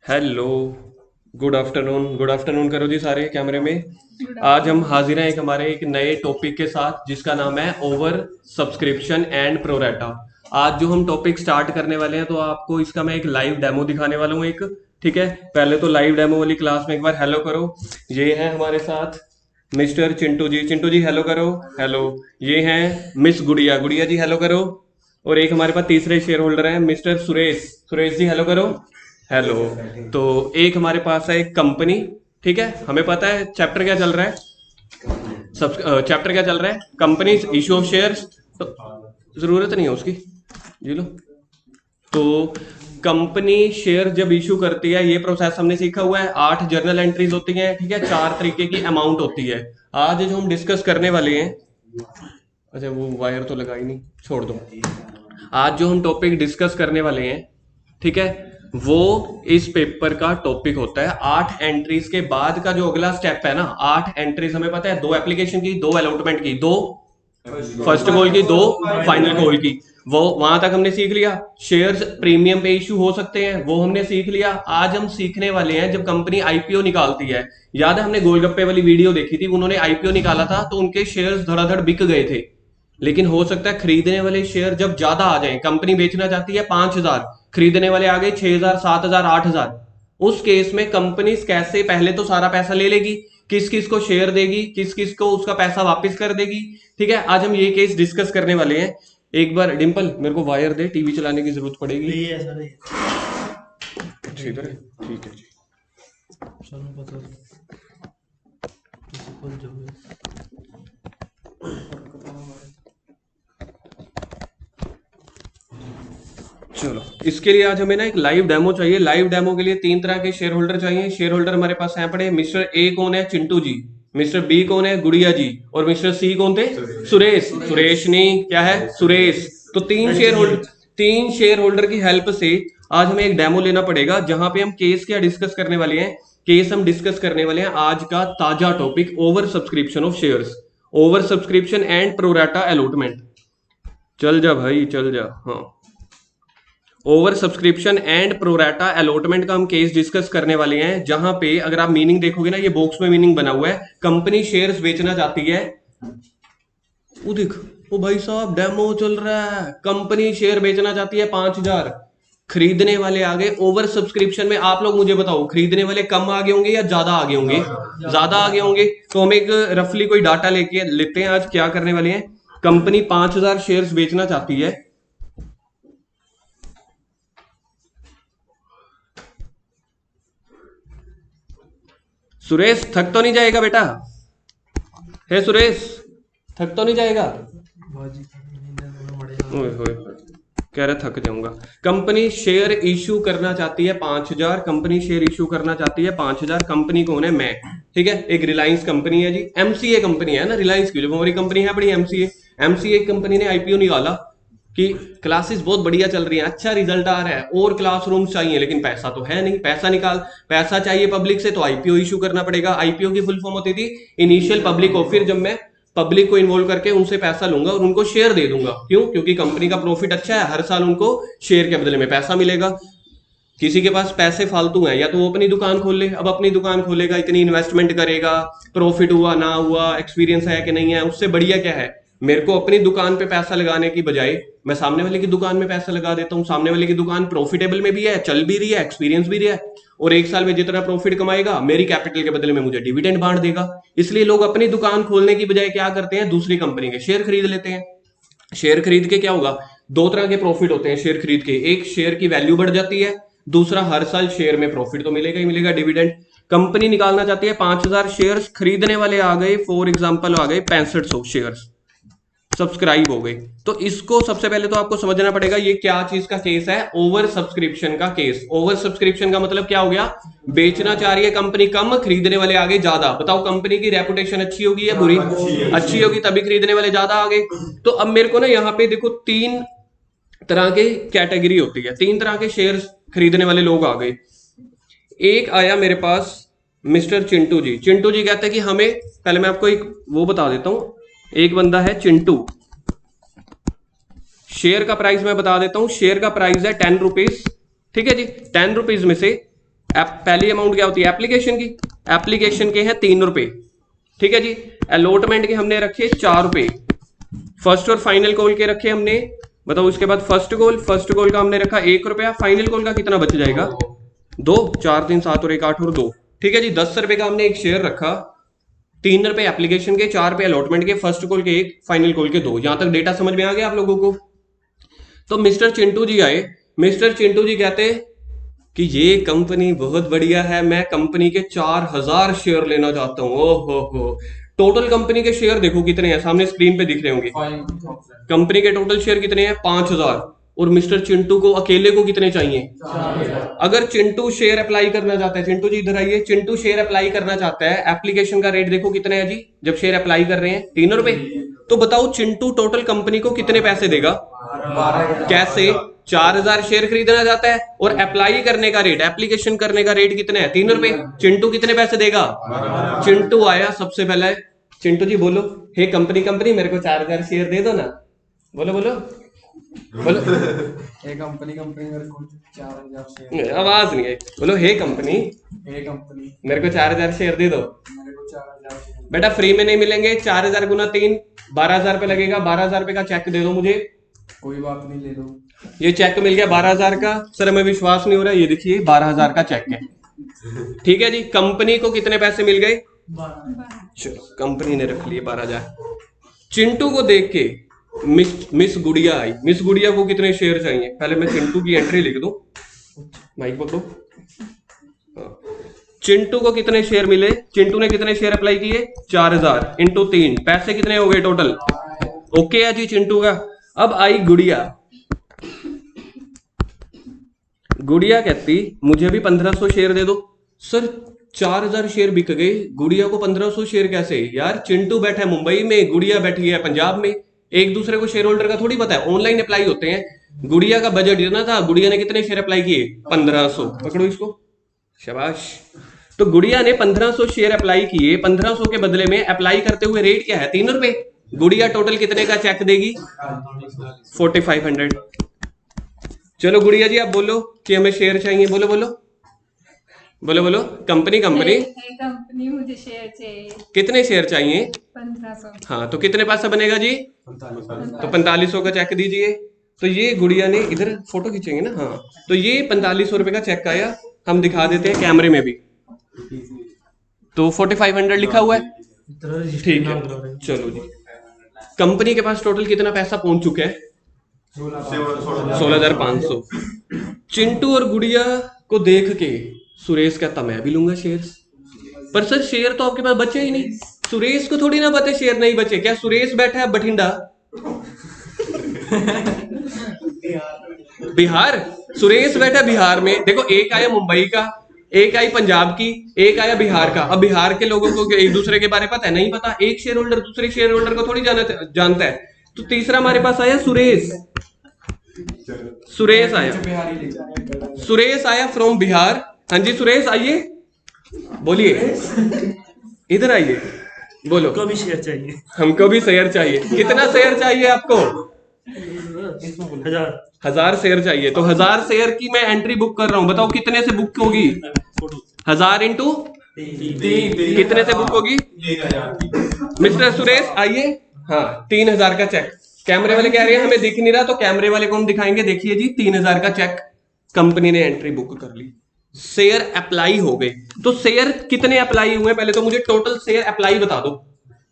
Hello. Good afternoon करो जी सारे कैमरे में। आज हम हाजिर हैं एक नए टॉपिक के साथ जिसका नाम है ओवर सब्सक्रिप्शन एंड प्रोरेटा। आज जो हम टॉपिक स्टार्ट करने वाले हैं तो आपको इसका मैं एक लाइव डेमो दिखाने वाला हूँ एक। ठीक है, पहले तो लाइव डेमो वाली क्लास में एक बार हेलो करो। ये है हमारे साथ मिस्टर चिंटू जी। चिंटू जी हेलो करो। हेलो। ये हैं मिस गुड़िया। गुड़िया जी हेलो करो। और एक हमारे पास तीसरे शेयर होल्डर हैं मिस्टर सुरेश। सुरेश जी हेलो करो। हेलो। तो एक हमारे पास है एक कंपनी। ठीक है, हमें पता है चैप्टर क्या चल रहा है। सब चैप्टर क्या चल रहा है, कंपनी इशू ऑफ शेयर्स। तो जरूरत नहीं है उसकी, जी लो। तो कंपनी शेयर जब इशू करती है, ये प्रोसेस हमने सीखा हुआ है। 8 जर्नल एंट्रीज होती हैं। ठीक है, 4 तरीके की अमाउंट होती है। आज जो हम डिस्कस करने वाले हैं, अच्छा वो वायर तो लगा ही नहीं, छोड़ दो। आज जो हम टॉपिक डिस्कस करने वाले हैं, ठीक है, वो इस पेपर का टॉपिक होता है। 8 एंट्रीज के बाद का जो अगला स्टेप है ना, 8 एंट्रीज हमें पता है, 2 एप्लीकेशन की, 2 अलॉटमेंट की, 2 फर्स्ट कॉल की, 2 फाइनल कॉल की। वो वहां तक हमने सीख लिया। शेयर्स प्रीमियम पे इशू हो सकते हैं, वो हमने सीख लिया। आज हम सीखने वाले हैं जब कंपनी आईपीओ निकालती है। याद है हमने गोलगप्पे वाली वीडियो देखी थी, उन्होंने आईपीओ निकाला था तो उनके शेयर्स धड़ाधड़ बिक गए थे। लेकिन हो सकता है खरीदने वाले शेयर जब ज्यादा आ जाए, कंपनी बेचना चाहती है 5,000, खरीदने वाले आ गए 6,000, 7,000, 8,000। उस केस में कंपनी कैसे पहले तो सारा पैसा ले लेगी, किस किस को शेयर देगी, किस किस को उसका पैसा वापस कर देगी। ठीक है, आज हम ये केस डिस्कस करने वाले हैं। एक बार डिंपल मेरे को वायर दे, टीवी चलाने की जरूरत पड़ेगी। अच्छा इधर है, ठीक है जी। चलो, इसके लिए आज हमें ना एक लाइव डेमो चाहिए। लाइव डेमो के लिए 3 तरह के शेयर होल्डर चाहिए। शेयर होल्डर हमारे पास हैं पड़े। मिस्टर ए कौन है, चिंटू जी। मिस्टर बी कौन है, गुड़िया जी। और मिस्टर सी कौन थे, सुरेश। सुरेश नहीं, क्या है, सुरेश। तो 3 शेयर होल्डर की हेल्प से आज हमें एक डेमो लेना पड़ेगा, जहां पे हम केस क्या डिस्कस करने वाले हैं। केस हम डिस्कस करने वाले हैं आज का ताजा topic, over subscription of shares, over subscription and pro rata allotment. चल जा भाई चल जा। हाँ, over subscription and pro rata allotment का हम केस डिस्कस करने वाले हैं, जहां पे अगर आप मीनिंग देखोगे ना, ये बॉक्स में मीनिंग बना हुआ है। कंपनी शेयर्स बेचना चाहती है। वो देख, ओ भाई साहब डेमो चल रहा है। कंपनी शेयर बेचना चाहती है 5,000, खरीदने वाले आ गए ओवर सब्सक्रिप्शन में। आप लोग मुझे बताओ, खरीदने वाले कम आगे होंगे या ज्यादा आगे होंगे, ज्यादा आगे होंगे। तो हम एक रफली कोई डाटा लेके लेते हैं। आज क्या करने वाले हैं, कंपनी 5,000 शेयर्स बेचना चाहती है। सुरेश थक तो नहीं जाएगा बेटा, है सुरेश, थक तो नहीं जाएगा। ओए होए, कह रहा थक जाऊंगा। कंपनी शेयर इशू करना चाहती है 5,000। कंपनी शेयर इशू करना चाहती है 5,000। कंपनी कौन है, मैं। ठीक है, एक रिलायंस कंपनी है जी, एमसीए कंपनी है ना, रिलायंस की जो हमारी कंपनी है बड़ी, एमसीए। एमसीए कंपनी ने आईपीओ निकाला कि क्लासेस बहुत बढ़िया चल रही हैं, अच्छा रिजल्ट आ रहा है, और क्लासरूम चाहिए, लेकिन पैसा तो है नहीं। पैसा निकाल, पैसा चाहिए पब्लिक से, तो आईपीओ इशू करना पड़ेगा। आईपीओ की फुल फॉर्म होती थी इनिशियल पब्लिक ऑफर। जब मैं पब्लिक को इन्वॉल्व करके उनसे पैसा लूंगा और उनको शेयर दे दूंगा। क्यों, क्योंकि कंपनी का प्रॉफिट अच्छा है, हर साल उनको शेयर के बदले में पैसा मिलेगा। किसी के पास पैसे फालतू हैं, या तो वो अपनी दुकान खोल ले। अब अपनी दुकान खोलेगा, इतनी इन्वेस्टमेंट करेगा, प्रॉफिट हुआ ना हुआ, एक्सपीरियंस है कि नहीं है, उससे बढ़िया क्या है, मेरे को अपनी दुकान पे पैसा लगाने की बजाय मैं सामने वाले की दुकान में पैसा लगा देता हूँ। सामने वाले की दुकान प्रॉफिटेबल में भी है, चल भी रही है, एक्सपीरियंस भी रहा है, और 1 साल में जितना प्रॉफिट कमाएगा मेरी कैपिटल के बदले में मुझे डिविडेंड बांट देगा। इसलिए लोग अपनी दुकान खोलने की बजाय क्या करते हैं, दूसरी कंपनी के शेयर खरीद लेते हैं। शेयर खरीद के क्या होगा, 2 तरह के प्रॉफिट होते हैं शेयर खरीद के। एक, शेयर की वैल्यू बढ़ जाती है। दूसरा, हर साल शेयर में प्रॉफिट तो मिलेगा ही मिलेगा, डिविडेंड। कंपनी निकालना चाहती है 5,000 शेयर्स, खरीदने वाले आ गए फॉर एग्जांपल आ गए 6500 शेयर्स, सब्सक्राइब हो गई। तो इसको सबसे पहले तो आपको समझना पड़ेगा ये क्या चीज का केस है, ओवर सब्सक्रिप्शन का केस। ओवर सब्सक्रिप्शन का मतलब क्या हो गया, बेचना चाह रही है कंपनी कम, खरीदने वाले आगे ज्यादा। बताओ कंपनी की रेपुटेशन अच्छी होगी या बुरी, अच्छी होगी, तभी खरीदने वाले ज्यादा आगे। तो अब मेरे को ना यहाँ पे देखो 3 तरह के कैटेगरी होती है, 3 तरह के शेयर्स खरीदने वाले लोग आ गए। एक आया मेरे पास मिस्टर चिंटू जी। चिंटू जी कहते हैं कि हमें, पहले मैं आपको एक वो बता देता हूं, एक बंदा है चिंटू। शेयर का प्राइस मैं बता देता हूं, शेयर का प्राइस है 10 रुपीज। ठीक है जी, 10 रुपीज में से पहली अमाउंट क्या होती है एप्लीकेशन की, एप्लीकेशन के हैं 3 रुपए, ठीक है जी। अलॉटमेंट के हमने रखे 4 रुपए, फर्स्ट और फाइनल कॉल के रखे हमने, बताओ उसके बाद फर्स्ट कॉल का हमने रखा 1 रुपया, फाइनल कॉल का कितना बच जाएगा 2, 4 3 7 और 1 8 और 2, ठीक है जी। 10 रुपए का हमने एक शेयर रखा, 3 रुपए एप्लीकेशन के, 4 रुपए अलॉटमेंट के, फर्स्ट कॉल के 1, फाइनल कॉल के 2। यहां तक डेटा समझ में आ गया आप लोगों को। तो मिस्टर चिंटू जी आए, मिस्टर चिंटू जी कहते कि ये कंपनी बहुत बढ़िया है, मैं कंपनी के 4000 शेयर लेना चाहता हूँ। ओहो हो, टोटल कंपनी के शेयर देखो कितने हैं, सामने स्क्रीन पे दिख रहे होंगे। कंपनी के टोटल शेयर कितने हैं 5000, और मिस्टर चिंटू को अकेले को कितने चाहिए 4000। अगर चिंटू शेयर अप्लाई करना चाहता है, चिंटू जी इधर आइए, चिंटू शेयर अप्लाई करना चाहता है, एप्लीकेशन का रेट देखो कितने है जी, जब शेयर अप्लाई कर रहे हैं 3 रुपए। तो बताओ चिंटू टोटल कंपनी को कितने पैसे देगा, कैसे, 4000 शेयर खरीदना चाहता है और अप्लाई करने का रेट, एप्लीकेशन करने का रेट कितना है 3 रुपए, चिंटू कितने पैसे देगा। चिंटू आया सबसे पहले, चिंटू जी बोलो, हे कंपनी मेरे को 4000 शेयर दे दो ना, बोलो बोलो बोलो। हे कंपनी मेरे को 4000 शेयर, आवाज नहीं आई, बोलो हे कंपनी मेरे को 4000 शेयर दे दो। मेरे को 4000 शेयर। बेटा फ्री में नहीं मिलेंगे, 4000 गुना 3 12000 रुपए लगेगा, 12000 रुपए का चेक दे दो मुझे। कोई बात नहीं, ले लो। ये चेक मिल गया 12000 का, सर हमें विश्वास नहीं हो रहा, ये देखिए 12000 का चेक है, ठीक है जी। कंपनी को कितने पैसे मिल गए, चलो कंपनी ने रख लिए 12000। चिंटू को देख के मिस गुड़िया आई, मिस गुड़िया को कितने शेयर चाहिए, पहले मैं चिंटू की एंट्री लिख दूं, माइक पकड़ो। चिंटू को कितने शेयर मिले, चिंटू ने कितने शेयर अप्लाई किए 4000 इंटू 3, पैसे कितने हो गए टोटल, ओके है जी चिंटू का। अब आई गुड़िया, गुड़िया कहती मुझे भी 1500 शेयर दे दो। सर 4000 शेयर बिक गए, गुड़िया को 1500 शेयर कैसे, यार चिंटू बैठा है मुंबई में, गुड़िया बैठी है पंजाब में, एक दूसरे को शेयर होल्डर का थोड़ी पता है, ऑनलाइन अप्लाई होते हैं। गुड़िया का बजट इतना था, गुड़िया ने कितने शेयर अप्लाई किए 1500, पकड़ो इसको, शाबाश। तो गुड़िया ने 1500 शेयर अप्लाई किए, 1500 के बदले में अप्लाई करते हुए रेट क्या है 3 रुपए। गुड़िया टोटल कितने का चेक देगी 4500। चलो गुड़िया जी आप बोलो कि हमें शेयर चाहिए, बोलो बोलो बोलो बोलो। कंपनी कंपनी मुझे शेयर चाहिए। कितने शेयर चाहिए 1500। हाँ तो कितने पैसा बनेगा जी, तो 4500 का चेक दीजिए। तो ये गुड़िया ने, इधर फोटो खींचेंगे ना, हाँ तो ये 4500 रुपए का चेक आया, हम दिखा देते हैं कैमरे में भी, तो 4500 लिखा हुआ है, ठीक है। चलो जी, कंपनी के पास टोटल कितना पैसा पहुंच चुका है 16500। चिंटू और गुड़िया को देख के सुरेश कहता मैं भी लूंगा शेयर, पर सर शेयर तो आपके पास बचे ही नहीं। सुरेश को थोड़ी ना पता शेयर नहीं बचे, क्या सुरेश बैठा है बठिंडा बिहार, सुरेश बैठा बिहार में, देखो एक आया मुंबई का, एक आई पंजाब की, एक आया बिहार का। अब बिहार के लोगों को एक दूसरे के बारे पता है नहीं पता, एक शेयर होल्डर दूसरे शेयर होल्डर को थोड़ी जानता है। तो तीसरा हमारे पास आया सुरेश, सुरेश आया, सुरेश आया फ्रॉम बिहार। हाँ जी सुरेश आइए, बोलिए, इधर आइए, बोलो। हमको भी शेयर चाहिए, हमको भी शेयर चाहिए। कितना शेयर चाहिए आपको 1000 शेयर चाहिए। तो 1000 शेयर की मैं एंट्री बुक कर रहा हूं, बताओ कितने से बुक होगी 1000 इंटू कितने से बुक होगी मिस्टर सुरेश आइए। हाँ 3000 का चेक, कैमरे वाले कह रहे हैं हमें दिख नहीं रहा, तो कैमरे वाले को हम दिखाएंगे, देखिए जी 3000 का चेक कंपनी ने एंट्री बुक कर ली, शेयर अप्लाई हो गए। तो शेयर कितने अप्लाई हुए, पहले तो मुझे टोटल शेयर अप्लाई बता दो,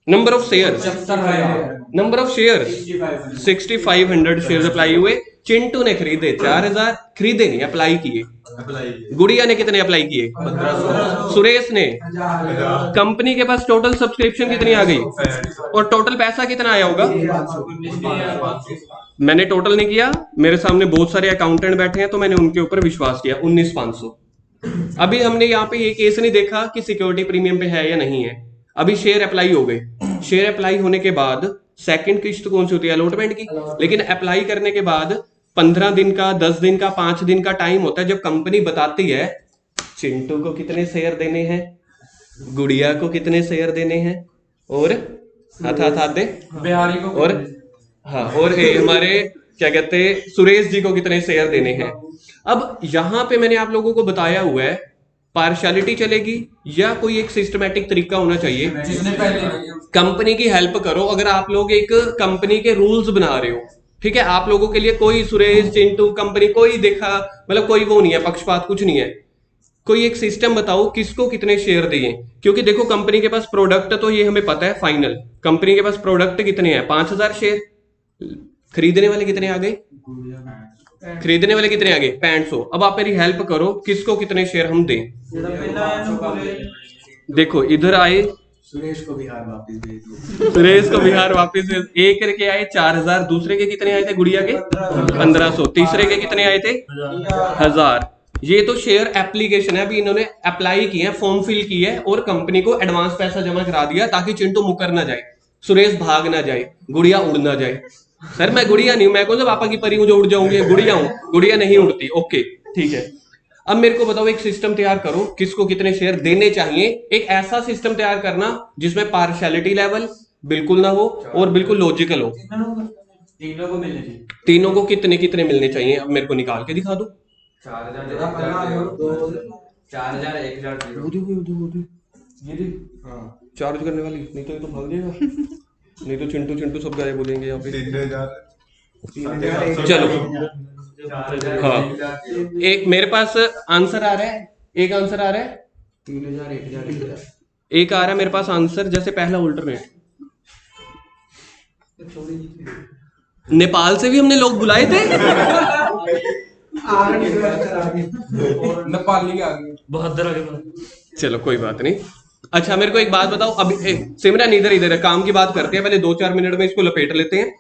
number of share, number of share 6500 share apply हुए। चिंटू ने खरीदे 4000, खरीदे नहीं अप्लाई किए। गुड़िया ने कितने अप्लाई किए 1500, सुरेश ने, कंपनी के पास टोटल सब्सक्रिप्शन कितनी आ गई और टोटल पैसा कितना आया होगा, मैंने टोटल नहीं किया, मेरे सामने बहुत सारे अकाउंटेंट बैठे हैं तो मैंने उनके ऊपर विश्वास किया 19500। अभी हमने यहाँ पे ये केस नहीं देखा कि सिक्योरिटी प्रीमियम पे है या नहीं है, अभी शेयर अप्लाई हो गए। शेयर अप्लाई होने के बाद सेकंड किस्त कौन सी होती है अलॉटमेंट की, लेकिन अप्लाई करने के बाद 15 दिन का, 10 दिन का, 5 दिन का टाइम होता है जब कंपनी बताती है चिंटू को कितने शेयर देने हैं, गुड़िया को कितने शेयर देने हैं, और हाथ दे बिहारी को, और हाँ और हमारे क्या कहते हैं सुरेश जी को कितने शेयर देने हैं। अब यहां पे मैंने आप लोगों को बताया हुआ है पार्शियलिटी चलेगी या कोई एक सिस्टमैटिक तरीका होना चाहिए? जिसने पहले कंपनी की हेल्प करो। अगर आप लोग एक कंपनी के रूल्स बना रहे हो, ठीक है, आप लोगों के लिए कोई सुरेश चिंटू कंपनी कोई देखा मतलब कोई वो नहीं है, पक्षपात कुछ नहीं है, कोई एक सिस्टम बताओ किसको कितने शेयर दिए। क्योंकि देखो कंपनी के पास प्रोडक्ट तो ये हमें पता है फाइनल, कंपनी के पास प्रोडक्ट कितने हैं? 5000 शेयर। खरीदने वाले कितने आ गए? खरीदने वाले कितने आ गए? 6500। अब आप मेरी हेल्प करो, किसको कितने शेयर हम दें? देखो इधर आए, सुरेश को बिहार वापस भेज दो। सुरेश को बिहार वापस एक करके आए 4000, दूसरे के कितने आए थे गुड़िया के? 1500, तीसरे के कितने आए थे? 1000। ये तो शेयर एप्लीकेशन है, अभी इन्होंने अप्लाई किया है, फॉर्म फिल किया है और कंपनी को एडवांस पैसा जमा करा दिया ताकि चिंटू मुकर ना जाए, सुरेश भाग ना जाए, गुड़िया उड़ ना जाए। सर मैं गुड़िया नहीं हूं, मैं कौन सा पापा की परी हूं जो उड़ जाऊंगी? गुड़िया हूं, गुड़िया नहीं उड़ती। ओके ठीक है, अब मेरे को बताओ एक सिस्टम तैयार करो किसको कितने शेयर देने चाहिए। एक ऐसा सिस्टम तैयार करना जिसमें पार्शियलिटी लेवल बिल्कुल ना हो और बिल्कुल लॉजिकल हो। तीनों को मिलने चाहिए। तीनों को कितने कितने मिलने चाहिए? अब मेरे को निकाल के दिखा दो। 4000 चार्ज करने वाली नहीं तो ये तो भाग जाएगा, नहीं तो चिंटू चिंटू सब गायब हो जाएंगे यहाँ पे। 3000 चलो हाँ, एक मेरे पास आंसर आ रहा है, एक आंसर आ रहा है, 3000 1000 एक आ रहा है मेरे पास आंसर, जैसे पहला अल्टरनेट। नेपाल से भी हमने लोग बुलाए थे। नेपाली आ गए, बहादुर आगे। चलो कोई बात नहीं। अच्छा मेरे को एक बात बताओ, अभी सिमरन इधर इधर है, काम की बात करते हैं, पहले 2-4 मिनट में इसको लपेट लेते हैं।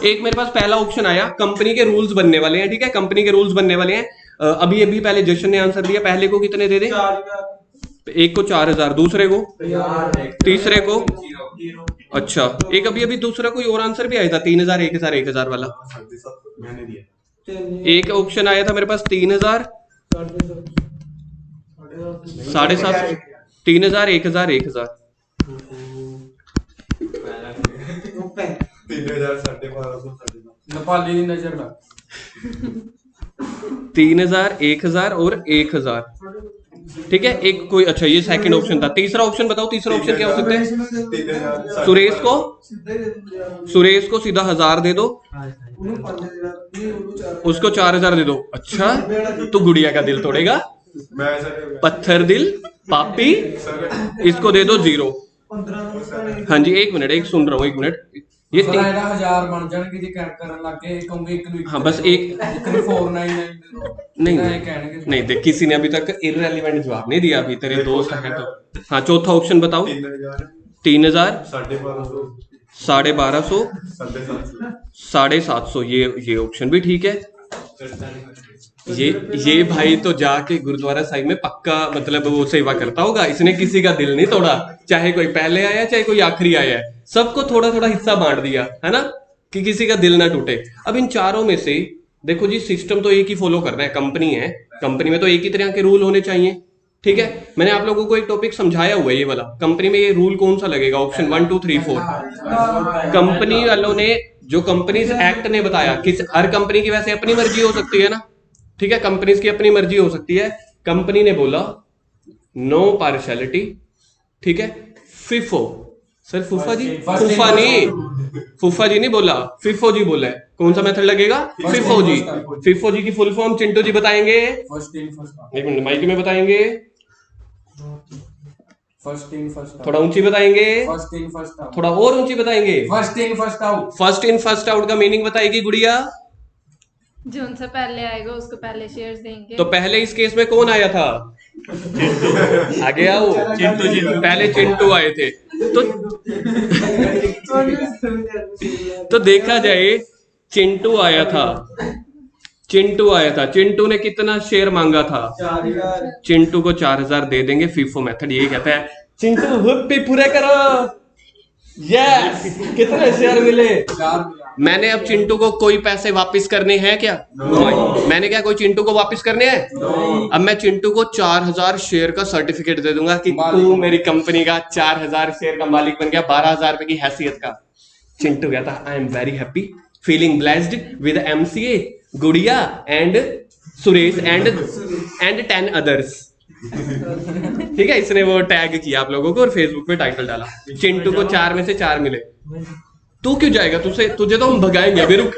एक मेरे पास पहला ऑप्शन आया, कंपनी के रूल्स बनने वाले हैं, ठीक है, कंपनी के रूल्स बनने वाले हैं। अभी अभी पहले जशन ने आंसर दिया, पहले को कितने दे दें? एक को 4000, दूसरे को, तीसरे को, अच्छा एक अभी अभी दूसरा कोई और आंसर भी आया था 3000 1000 1000 वाला। मैंने दिया। एक ऑप्शन आया था मेरे पास 3000 750, 3000 1000 1000। 3000 1250 नेपाली की नजर ना 3000 1000 और 1000, ठीक है। एक कोई अच्छा ये सेकंड ऑप्शन था। तीसरा ऑप्शन बताओ, तीसरा ऑप्शन क्या हो सकता है? सुरेश को सीधा 1000 दे दो, उसको 4000 दे दो। अच्छा तो गुड़िया का दिल तोड़ेगा, पत्थर दिल पापी, इसको दे दो 0। हाँ जी एक मिनट, एक सुन रहा हूँ, एक मिनट। ये 1000 बन जाएंगे जी करन लग गए कहूंगे एक हाँ बस एक 499 नहीं नहीं देख, किसी ने अभी तक इररेलेवेंट जवाब नहीं दिया, अभी तेरे दोस्त हैं तो। हाँ चौथा ऑप्शन बताओ। 3000 1250 750, ये ऑप्शन भी ठीक है। ये भाई तो जाके गुरुद्वारा साहिब में पक्का मतलब वो सेवा करता होगा, इसने किसी का दिल नहीं तोड़ा, चाहे कोई पहले आया चाहे कोई आखिरी आया है, सबको थोड़ा थोड़ा हिस्सा बांट दिया है ना, कि किसी का दिल ना टूटे। अब इन चारों में से देखो जी, सिस्टम तो एक ही फॉलो करना है, कंपनी है, कंपनी में तो एक ही तरह के रूल होने चाहिए, ठीक है। मैंने आप लोगों को एक टॉपिक समझाया हुआ है ये वाला, कंपनी में ये रूल कौन सा लगेगा, ऑप्शन 1 2 3 4। कंपनी वालों ने जो कंपनीज एक्ट ने बताया कि हर कंपनी की वैसे अपनी मर्जी हो सकती है ना, ठीक है, कंपनीज की अपनी मर्जी हो सकती है। कंपनी ने बोला नो पार्शियलिटी, ठीक है। फिफो, सर फूफा जी, फूफा नहीं, फूफा जी नहीं बोला, फिफो जी बोला है। कौन सा मेथड लगेगा? फिफो जी। फिफो जी की फुल फॉर्म चिंटू जी बताएंगे, एक मिनट माइक में बताएंगे, थोड़ा ऊंची बताएंगे, थोड़ा और ऊंची बताएंगे। फर्स्ट इन फर्स्ट आउट का मीनिंग बताएगी गुड़िया। जो उनसे पहले आएगा उसको पहले शेयर्स देंगे। तो पहले इस केस में कौन आया था? आगे आओ, चिंटू जी, पहले चिंटू आए थे। तो देखा जाए चिंटू आया था, चिंटू आया था, चिंटू ने कितना शेयर मांगा था? चिंटू को 4000 दे देंगे। फीफो मेथड ये कहता है चिंटू हुप पे पूरे करो, यस कितने शेयर मिले? मैंने अब चिंटू को कोई पैसे वापस करने हैं क्या? मैंने क्या कोई चिंटू को वापस करने हैं? अब मैं चिंटू को 4000 शेयर का सर्टिफिकेट दे दूंगा कि तू मेरी कंपनी का 4000 शेयर का मालिक बन गया, 12000 रुपए की हैसियत का। चिंटू कहता I am very happy, feeling blessed with MCA, गुड़िया एंड सुरेश एंड 10 अदर्स। ठीक है, इसने वो टैग किया आप लोगों को और फेसबुक पे टाइटल डाला, चिंटू को 4 में से 4 मिले। तू क्यों जाएगा, तुझे तो हम भगाएंगे अभी, रुक।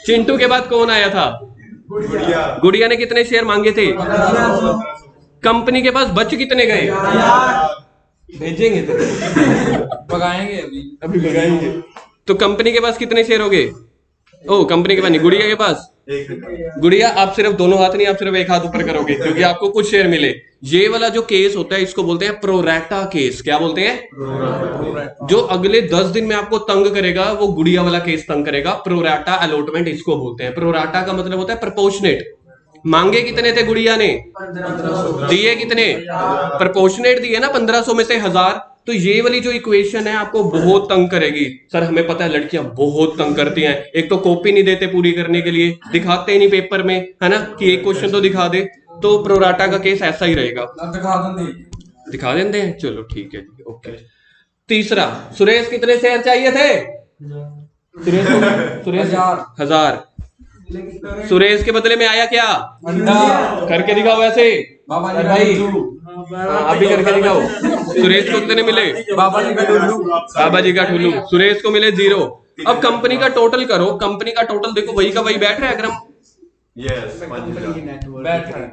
चिंटू के बाद कौन आया था? गुड़िया ने कितने शेयर मांगे थे? कंपनी के पास बच कितने गए? भेजेंगे तो भगाएंगे अभी भगाएंगे। तो कंपनी के पास कितने शेयर हो गए? ओ कंपनी के पास नहीं, गुड़िया के पास। गुड़िया आप सिर्फ दोनों हाथ नहीं, आप सिर्फ एक हाथ ऊपर करोगे क्योंकि आपको कुछ शेयर मिले। ये वाला जो केस होता है इसको बोलते हैं प्रोरैटा केस। क्या बोलते हैं? जो अगले 10 दिन में आपको तंग करेगा वो गुड़िया वाला केस तंग करेगा। प्रोरैटा अलॉटमेंट इसको बोलते हैं। प्रोरैटा का मतलब होता है प्रपोर्शनेट। मांगे कितने थे गुड़िया ने? दिए कितने? प्रपोर्शनेट दिए ना 1500 में से 1000। तो ये वाली जो इक्वेशन है आपको बहुत तंग करेगी। सर हमें पता है लड़कियां बहुत तंग करती हैं, एक तो कॉपी नहीं देते पूरी करने के लिए, दिखाते ही नहीं पेपर में, है ना, कि एक क्वेश्चन तो दिखा दे। तो प्रोराटा का केस ऐसा ही रहेगा। दिखा देंगे, चलो ठीक है जी, ओके। तीसरा, सुरेश कितने शेयर चाहिए थे? सुरेश 1000। सुरेश के बदले में आया क्या? करके दिखाओ ऐसे भाई, आप भी करके दिखाओ। सुरेश को कितने मिले? बाबा जी का ठुल्लू। सुरेश को मिले 0। अब कंपनी का टोटल करो, कंपनी का टोटल देखो वही का वही बैठ रहा है अगर हम। यस, बैठ रहा है।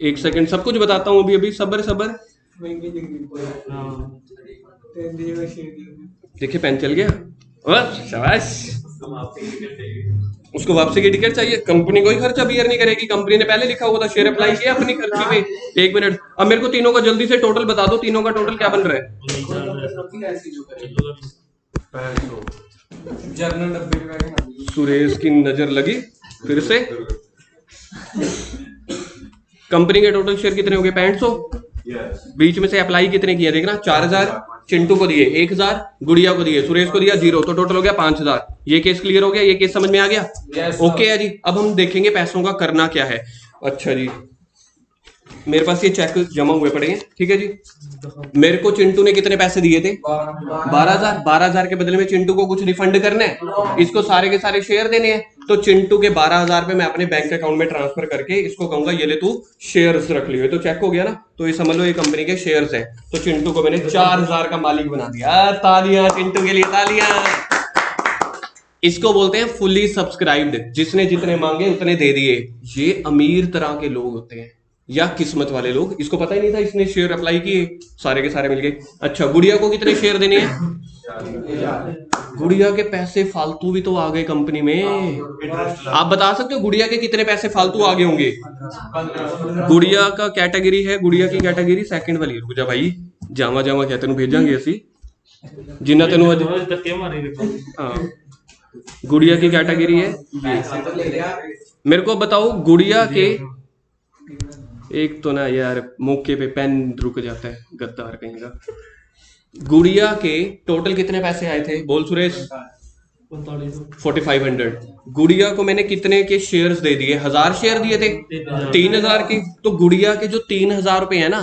एक सेकंड, सब कुछ बताता हूँ अभी। सबर सबर। देखिए पेन चल गया, शाबाश। उसको वापसी की टिकट चाहिए। कंपनी कोई खर्चा बियर नहीं करेगी, कंपनी ने पहले लिखा हुआ था, शेयर अप्लाई किया अपनी खर्ची पे। 1 मिनट, अब मेरे को तीनों का जल्दी से टोटल बता दो, तीनों का टोटल क्या बन रहा है? जर्नल डब्बे। सुरेश की नजर लगी फिर से। कंपनी के टोटल शेयर कितने हो गए? 6500। बीच में से अप्लाई कितने किया देखना, 4000 चिंटू को दिए, 1000 गुड़िया को दिए, सुरेश को दिया 0, तो टोटल हो गया 5000। ये केस क्लियर हो गया, ये केस समझ में आ गया? ओके है जी। अब हम देखेंगे पैसों का करना क्या है। अच्छा जी, मेरे पास ये चेक जमा हुए पड़े हैं, ठीक है जी। मेरे को चिंटू ने कितने पैसे दिए थे? 12000। 12000 के बदले में चिंटू को कुछ रिफंड करना है, इसको सारे के सारे शेयर देने हैं। तो चिंटू के 12000 रुपए मैं अपने बैंक अकाउंट में ट्रांसफर करके इसको कहूंगा ये ले तू शेयर्स रख लियो। तो चेक हो गया ना, तो ये समझ लो ये कंपनी के शेयर्स है। तो चिंटू को मैंने 4000 का मालिक बना दिया। तालियां चिंटू के लिए, तालियां। इसको बोलते हैं फुली सब्सक्राइब्ड, जिसने जितने मांगे उतने दे दिए। ये अमीर तरह के लोग होते हैं या किस्मत वाले लोग। इसको पता ही नहीं था, इसने शेयर अप्लाई किए, सारे के सारे मिल गए। अच्छा, गुड़िया को कितने शेयर देने हैं? गुड़िया के पैसे फालतू भी तो आ गए कंपनी में। आप बता सकते हो गुड़िया के कितने पैसे फालतू आ गए होंगे? गुड़िया का कैटेगरी है, गुड़िया की कैटेगरी सेकंड वाली। रुक जा भाई, जावा जावा क्या तेन भेजांगे असी जिन्ना तेन अज। हाँ, गुड़िया की कैटेगरी है। मेरे को बताओ गुड़िया के, एक तो ना यार मौके पे पेन रुक जाता है, गद्दार कहीं का। गुड़िया के टोटल कितने पैसे आए थे? बोल सुरेश। 4500। गुड़िया को मैंने कितने के शेयर्स दे दिए? 1000 शेयर दिए थे, 3000 के। तो गुड़िया के जो 3000 रुपए है ना,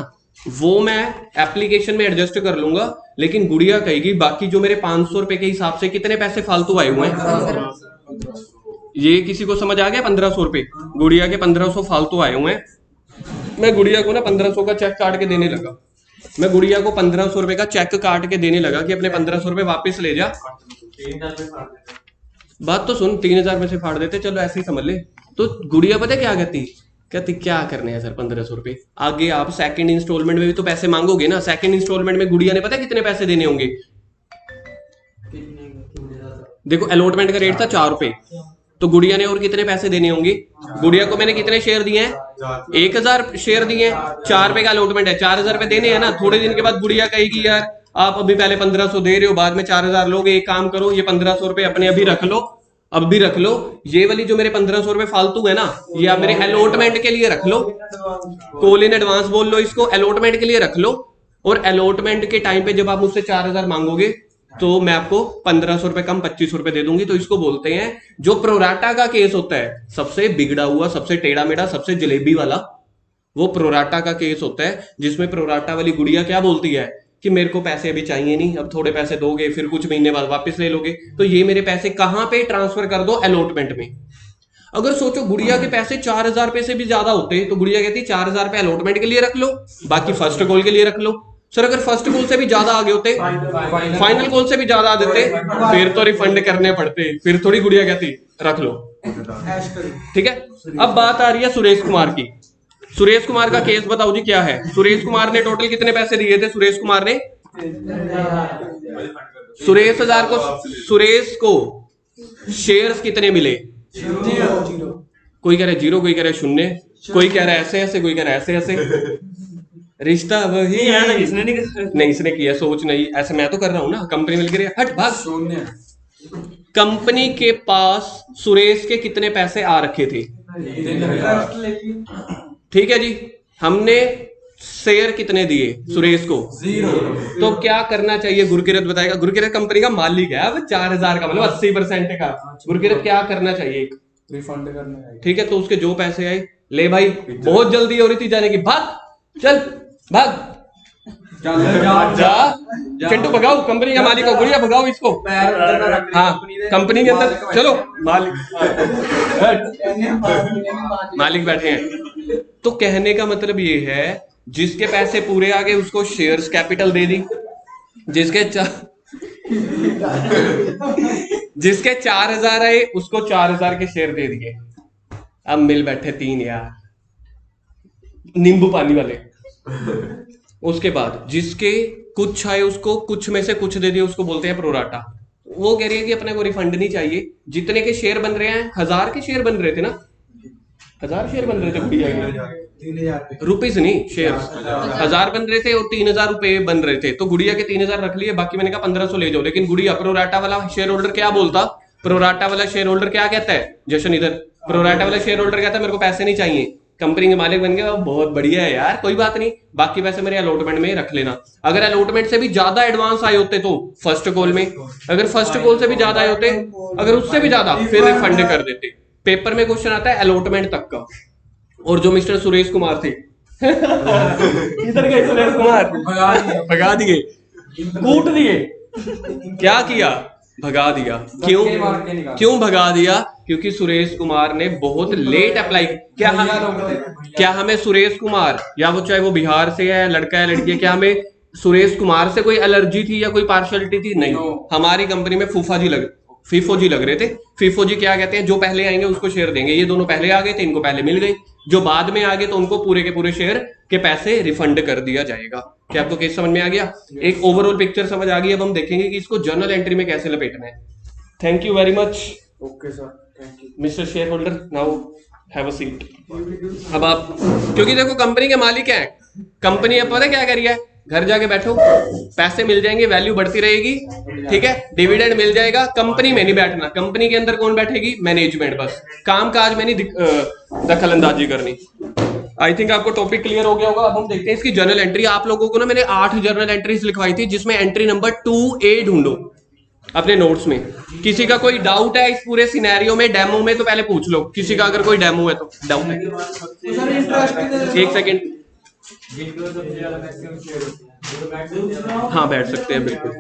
वो मैं एप्लीकेशन में एडजस्ट कर लूंगा, लेकिन गुड़िया कहेगी बाकी जो मेरे 500 रुपए के हिसाब से कितने पैसे फालतू आए हुए हैं। ये किसी को समझ आ गया? 1500 रुपए गुड़िया के 1500 फालतू आए हुए हैं। मैं गुड़िया को ना 1500 का चेक काट के देने लगा। मैं गुड़िया को 1500 रुपए का चेक काट के देने लगा कि अपने 1500 रुपए वापस ले जा। बात तो सुन, 3000 में से फाड़ देते, चलो ऐसे ही समझ ले। तो गुड़िया पता क्या कहती क्या करने हैं सर 1500 रुपए? आगे आप सेकंड इंस्टॉलमेंट में भी तो पैसे मांगोगे ना। सेकंड इंस्टॉलमेंट में गुड़िया ने पता कितने पैसे देने होंगे? देखो अलॉटमेंट का रेट था 4 रुपए, तो गुड़िया ने और कितने पैसे देने होंगे? गुड़िया को मैंने कितने शेयर दिए हैं? 1000 शेयर दिए हैं। 4 रुपए का अलॉटमेंट है, 4000 रुपए देने हैं ना। थोड़े दिन के बाद गुड़िया कहेगी यार आप अभी पहले 1500 दे रहे हो, बाद में 4000 लोगे, एक काम करो ये 1500 रुपए अपने अभी रख लो, अब भी रख लो। ये वाली जो मेरे 1500 रुपए फालतू है ना, ये आप मेरे अलॉटमेंट के लिए रख लो। कॉल इन एडवांस बोल लो इसको, अलॉटमेंट के लिए रख लो। और अलॉटमेंट के टाइम पे जब आप मुझसे 4000 मांगोगे तो मैं आपको 1500 रुपए कम 2500 रुपए दे दूंगी। तो इसको बोलते हैं, जो प्रोराटा का केस होता है, सबसे बिगड़ा हुआ, सबसे टेढ़ा मेढ़ा, सबसे जलेबी वाला, वो प्रोराटा का केस होता है, जिसमें प्रोराटा वाली गुड़िया क्या बोलती है कि मेरे को पैसे अभी चाहिए नहीं, अब थोड़े पैसे दोगे फिर कुछ महीने बाद वापस ले लोगे, तो ये मेरे पैसे कहां पे ट्रांसफर कर दो, अलॉटमेंट में। अगर सोचो गुड़िया के पैसे 4,000 रुपए से भी ज्यादा होते तो गुड़िया कहती 4,000 रुपए अलॉटमेंट के लिए रख लो, बाकी फर्स्ट कॉल के लिए रख लो। सर अगर फर्स्ट कॉल से भी ज्यादा आगे होते, फाइनल कॉल से भी ज्यादा आ देते, फिर तो रिफंड करने पड़ते, फिर थोड़ी गुड़िया कहती रख लो। ठीक है, अब बात आ रही है सुरेश कुमार की। सुरेश कुमार का केस बताओ जी क्या है। सुरेश कुमार ने टोटल कितने पैसे दिए थे? सुरेश कुमार ने सुरेश को शेयर्स कितने मिले? कोई कह रहा है 0, कोई कह रहा है 0, कोई कह रहा है ऐसे ऐसे, कोई कह रहा है ऐसे ऐसे। रिश्ता वही है ना, इसने नहीं इसने किया, सोच नहीं, ऐसे मैं तो कर रहा हूं ना, कंपनी मिल गई, हट भाग। कंपनी के पास सुरेश के कितने पैसे आ रखे थे? ठीक है जी, हमने शेयर कितने दिए सुरेश को? 0। तो क्या करना चाहिए? गुरकिरत बताएगा। गुरकिरत कंपनी का मालिक है, अब 4,000 का मतलब 80% का। गुरकिरत क्या करना चाहिए? रिफंड करने। ठीक है, तो उसके जो पैसे आए ले भाई, बहुत जल्दी हो रही थी जाने की, भाग चल भाग जा चिंटू, भगाओ कंपनी का मालिक को, गुड़िया भगाओ इसको। हाँ कंपनी के अंदर चलो, मालिक बैठे हैं। तो कहने का मतलब ये है, जिसके पैसे पूरे आ गए उसको शेयर्स कैपिटल दे दी, जिसके 4,000 आए उसको 4,000 के शेयर दे दिए। अब मिल बैठे 3 यार, नींबू पानी वाले। उसके बाद जिसके कुछ आए उसको कुछ में से कुछ दे दिए, उसको बोलते हैं प्रोराटा। वो कह रही है कि अपने को रिफंड नहीं चाहिए। जितने के शेयर बन रहे हैं, 1,000 के शेयर बन रहे थे ना, 1,000 शेयर बन रहे थे गुड़िया के, रुपीज नहीं शेयर, 1,000 बन रहे थे और 3,000 रुपए बन रहे थे। तो गुड़िया के 3,000 रख लिए, बाकी मैंने कहा 1,500 ले जाओ। लेकिन गुड़िया, प्रोराटा वाला शेयर होल्डर क्या बोलता? प्रोराटा वाला शेयर होल्डर क्या कहता है? जशन इधर, प्रोराटा वाला शेयर होल्डर कहता है मेरे को पैसे नहीं चाहिए, कंपनी के मालिक बन गया, बहुत बढ़िया है यार, कोई बात नहीं, बाकी पैसे मेरे अलॉटमेंट में रख लेना। अगर अलॉटमेंट से भी ज्यादा एडवांस आए होते तो फर्स्ट कॉल में, अगर फर्स्ट कॉल से भी ज्यादा आए होते, अगर उससे भी ज्यादा, फिर रिफंड कर देते। पेपर में क्वेश्चन आता है अलॉटमेंट तक का। और जो मिस्टर सुरेश कुमार थे किधर गए सुरेश कुमार? भगा दिए, कूट दिए, क्या किया? भगा दिया। क्यों भगा दिया? क्योंकि सुरेश कुमार ने बहुत लेट अप्लाई। क्या हमें सुरेश कुमार, या वो चाहे वो बिहार से है, लड़का है लड़की है, क्या हमें सुरेश कुमार से कोई एलर्जी थी या कोई पार्शियलिटी थी? नहीं। हमारी कंपनी में फीफो जी लग रहे थे। फीफो जी क्या कहते हैं, जो पहले आएंगे उसको शेयर देंगे। ये दोनों पहले आ गए थे, इनको पहले मिल गए। जो बाद में आ गए तो उनको पूरे के पूरे शेयर के पैसे रिफंड कर दिया जाएगा। क्या आपको केस समझ में आ गया? एक ओवरऑल पिक्चर समझ आ गई। अब हम देखेंगे कि इसको जर्नल एंट्री में कैसे लपेटना है। Thank you very much. Okay sir, thank you mister share holder, now have a seat. अब आप, क्योंकि देखो कंपनी के मालिक हैं, कंपनी अब पता क्या करी है, घर जाके बैठो, पैसे मिल जाएंगे, वैल्यू बढ़ती रहेगी, ठीक है, डिविडेंड मिल जाएगा। कंपनी में नहीं बैठना। कंपनी के अंदर कौन बैठेगी? मैनेजमेंट। बस काम काज में नहीं दखल अंदाजी करनी। आई थिंक आपको टॉपिक क्लियर हो गया होगा। अब हम देखते हैं इसकी जर्नल एंट्री। आप लोगों को ना मैंने 8 जर्नल एंट्रीज लिखवाई थी, जिसमें एंट्री नंबर 2A ढूंढो अपने नोट्स में। किसी का कोई डाउट है इस पूरे सिनेरियो में, डेमो में, तो पहले पूछ लो। किसी का अगर कोई डेमो है तो डाउट है, एक सेकेंड। हाँ बैठ सकते हैं बिल्कुल।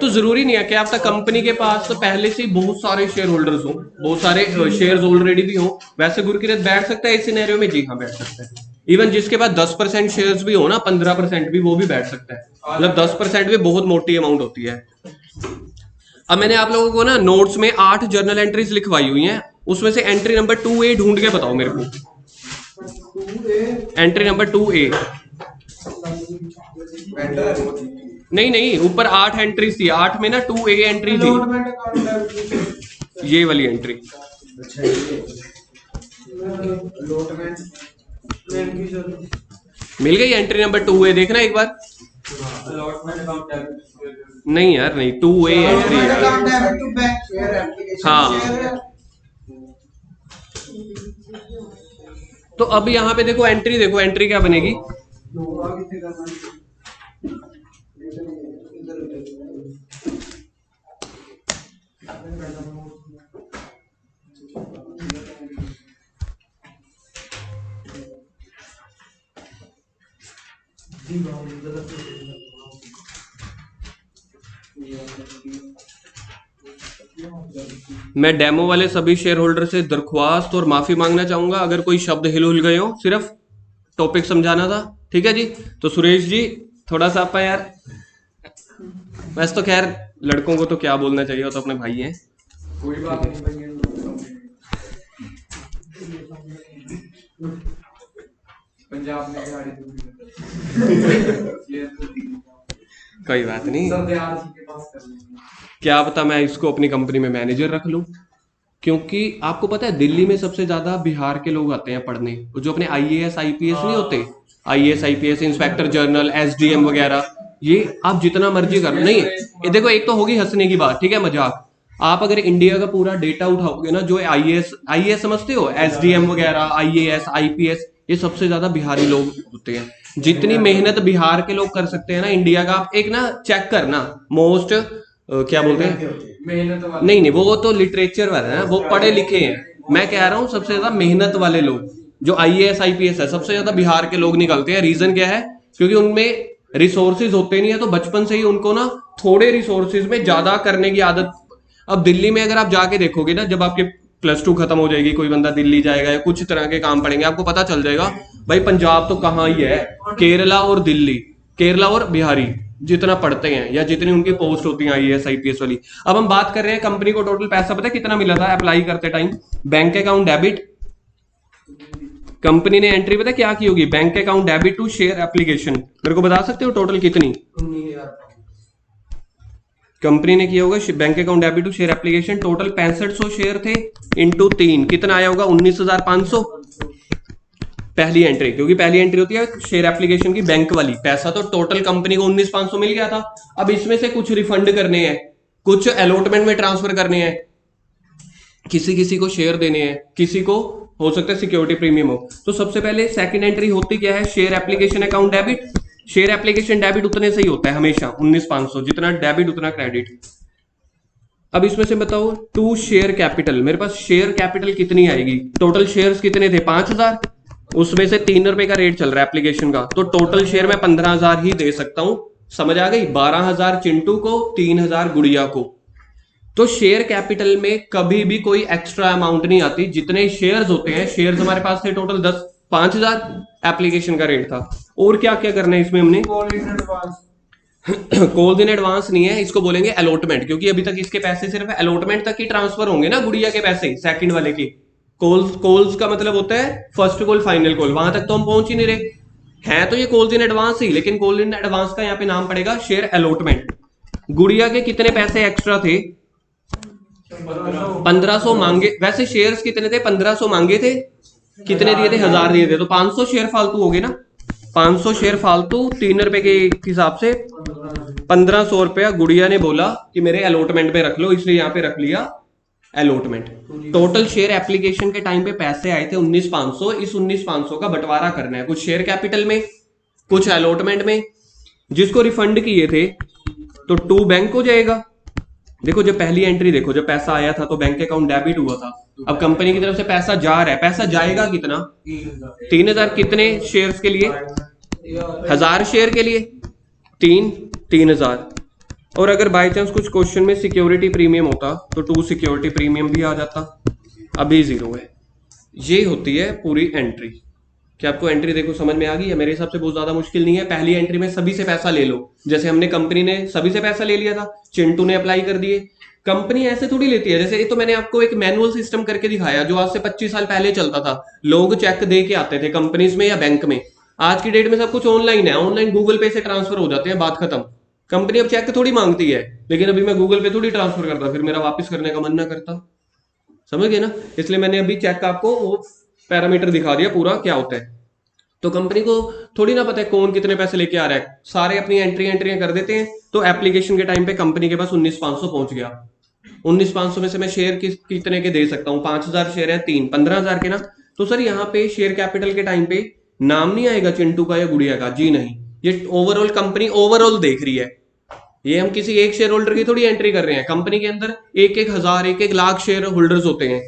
तो जरूरी नहीं है कि आपका कंपनी के पास तो पहले से बहुत सारे शेयर होल्डर्स हो, बहुत सारे शेयर्स ऑलरेडी भी हो। वैसे गुरकिरत बैठ सकता है इस सिनेरियो में? जी हाँ बैठ सकता है। इवन जिसके पास 10% शेयर्स भी हो ना, 15% भी, वो भी बैठ सकता है। मतलब 10% भी बहुत मोटी अमाउंट होती है। अब मैंने आप लोगों को ना नोट्स में 8 जर्नल एंट्रीज लिखवाई हुई हैं, उसमें से एंट्री नंबर 2A ढूंढ के बताओ मेरे को। Entry number 2A। नहीं, ऊपर 8 एंट्रीज थी, 8 में ना 2A एंट्री थी, ये वाली एंट्री। मिल गई एंट्री नंबर 2A, देखना एक बार। नहीं यार नहीं, 2A एंट्री है। हाँ, तो अब यहाँ पे देखो एंट्री, देखो एंट्री क्या बनेगी। मैं डेमो वाले सभी शेयर होल्डर से दरख्वास्त और माफी मांगना चाहूंगा अगर कोई शब्द हिल हुल गए हो, सिर्फ टॉपिक समझाना था, ठीक है जी। तो सुरेश जी थोड़ा सा आपका यार, वैसे तो खैर लड़कों को तो क्या बोलना चाहिए, वो तो अपने भाई हैं। कोई बात नहीं भाई, पंजाब में दिहाड़ी कोई बात नहीं, सब बिहार के पास कर लेंगे। क्या पता मैं इसको अपनी कंपनी में मैनेजर रख लूं, क्योंकि आपको पता है दिल्ली में सबसे ज्यादा बिहार के लोग आते हैं पढ़ने, जो अपने आईएएस आईपीएस नहीं होते, IAS IPS inspector general SDM वगैरह, ये आप जितना मर्जी कर नहीं, ये देखो एक तो होगी हंसने की बात, ठीक है मजाक, आप अगर इंडिया का पूरा डेटा उठाओगे ना, जो आईएएस समझते हो, एसडीएम वगैरह, आईएएस आईपीएस, ये सबसे ज्यादा बिहारी लोग होते हैं। जितनी मेहनत बिहार के लोग कर सकते हैं ना इंडिया का, आप एक ना चेक करना, मोस्ट क्या बोलते हैं, मेहनत वाले नहीं वो तो लिटरेचर वाला है, वो पढ़े लिखे हैं। मैं कह रहा हूँ सबसे ज्यादा मेहनत वाले लोग जो आईएएस आईपीएस है, सबसे ज्यादा बिहार के लोग निकलते हैं। रीजन क्या है? क्योंकि उनमें रिसोर्सेज होते नहीं है, तो बचपन से ही उनको ना थोड़े रिसोर्सेज में ज्यादा करने की आदत। अब दिल्ली में अगर आप जाके देखोगे ना, जब आपके +2 खत्म हो जाएगी, कोई बंदा दिल्ली जाएगा या कुछ तरह के काम पड़ेंगे, आपको पता चल जाएगा भाई पंजाब तो कहाँ ही है, केरला और दिल्ली, केरला और बिहारी जितना पढ़ते हैं या जितनी उनकी पोस्ट होती है आईएएस आईपीएस वाली। अब हम बात कर रहे हैं कंपनी को टोटल पैसा पता है कितना मिला था अप्लाई करते time? Bank account debit, company ने एंट्री पता क्या की होगी? Bank account debit to share application, मेरे को बता सकते हो टोटल कितनी 19,000 कंपनी ने किया होगा? Bank account debit to share application total 6500 share थे, इंटू 3 कितना आया होगा? 19,500 पहली एंट्री, क्योंकि पहली एंट्री होती है शेयर एप्लीकेशन की बैंक वाली। पैसा तो टोटल कंपनी को 19,500 मिल गया था। अब इसमें से कुछ रिफंड करने हैं, कुछ अलॉटमेंट में ट्रांसफर करने हैं, किसी किसी को शेयर देने हैं, किसी को हो सकता है सिक्योरिटी प्रीमियम हो। तो सबसे पहले सेकंड एंट्री होती क्या है? Share application account debit. Share application debit उतने से ही होता है हमेशा 19,500, जितना डेबिट उतना क्रेडिट। अब इसमें से बताओ टू शेयर कैपिटल, मेरे पास शेयर कैपिटल कितनी आएगी? टोटल शेयर्स कितने थे? 5,000, उसमें से 3 रुपए का रेट चल रहा है एप्लीकेशन का, तो टोटल शेयर मैं 15,000 ही दे सकता हूं। समझ आ गई? 12,000 चिंटू को, 3,000 गुड़िया को। तो शेयर कैपिटल में कभी भी कोई एक्स्ट्रा अमाउंट नहीं आती, जितने शेयर्स होते हैं, शेयर्स हमारे पास थे टोटल 5,000, एप्लीकेशन का रेट था। और क्या क्या करना है इसमें हमने? कॉल्स इन एडवांस नहीं है, इसको बोलेंगे अलॉटमेंट, क्योंकि अभी तक इसके पैसे सिर्फ अलॉटमेंट तक ही ट्रांसफर होंगे ना, गुड़िया के पैसे सेकंड वाले के। कॉल्स का मतलब होता है फर्स्ट कॉल फाइनल कॉल, वहां तक तो हम पहुंच ही नहीं रहे हैं, तो ये कॉल्स इन एडवांस ही, लेकिन कॉल इन एडवांस का यहाँ पे नाम पड़ेगा शेयर अलॉटमेंट। गुड़िया के कितने पैसे एक्स्ट्रा थे? 1500 मांगे, वैसे शेयर्स कितने थे? 1500 मांगे थे, कितने दिए थे? 1000 दिए थे, तो 500 शेयर फालतू हो गए ना। 500 शेयर फालतू, 3 रुपए के हिसाब से 1500 रुपया गुड़िया ने बोला कि मेरे अलॉटमेंट पे रख लो, इसलिए यहाँ पे रख लिया अलॉटमेंट। टोटल शेयर एप्लीकेशन के टाइम पे पैसे आए थे 19,500। इस 19,500 का बंटवारा करना है, कुछ शेयर कैपिटल में, कुछ अलॉटमेंट में। जिसको रिफंड किए थे तो टू बैंक हो जाएगा। देखो जब पहली एंट्री देखो, जब पैसा आया था तो बैंक अकाउंट डेबिट हुआ था। अब कंपनी की तरफ से पैसा जा रहा है, पैसा जाएगा कितना? 3,000। कितने शेयर्स के लिए? 1000 शेयर के लिए 3,000। और अगर बाय चांस कुछ क्वेश्चन में सिक्योरिटी प्रीमियम होता तो 2 सिक्योरिटी प्रीमियम भी आ जाता, अभी 0 है। ये होती है पूरी एंट्री। क्या आपको एंट्री देखो समझ में आ गई है? मेरे हिसाब से बहुत ज्यादा मुश्किल नहीं है। पहली एंट्री में सभी से पैसा ले लो, जैसे हमने कंपनी ने सभी से पैसा ले लिया था, चिंटू ने अप्लाई कर दिए। कंपनी ऐसे थोड़ी लेती है, जैसे ये तो मैंने आपको एक मैनुअल सिस्टम करके दिखाया जो आज से 25 साल पहले चलता था। लोग चेक दे के आते थे कंपनीज में या बैंक में। आज की डेट में सब कुछ ऑनलाइन है, ऑनलाइन गूगल पे से ट्रांसफर हो जाते हैं, बात खत्म। कंपनी अब चेक थोड़ी मांगती है, लेकिन अभी मैं गूगल पे थोड़ी ट्रांसफर करता, फिर मेरा वापस करने का मन ना करता। समझ गए ना? इसलिए मैंने अभी चेक आपको वो पैरामीटर दिखा दिया पूरा क्या होता है। तो कंपनी को थोड़ी ना पता है कौन कितने पैसे लेके आ रहा है, सारे अपनी एंट्रियां कर देते हैं। तो एप्लीकेशन के टाइम पे कंपनी के पास 19,500 पहुंच गया। 19,500 में से मैं शेयर कितने के दे सकता हूँ? 5,000 शेयर है, 15,000 के ना। तो सर यहाँ पे शेयर कैपिटल के टाइम पे नाम नहीं आएगा चिंटू का या गुड़िया का? जी नहीं, ये ओवरऑल कंपनी ओवरऑल देख रही है। ये हम किसी एक शेयर होल्डर की थोड़ी एंट्री कर रहे हैं। कंपनी के अंदर 1,000 1,00,000 शेयर होल्डर्स होते हैं।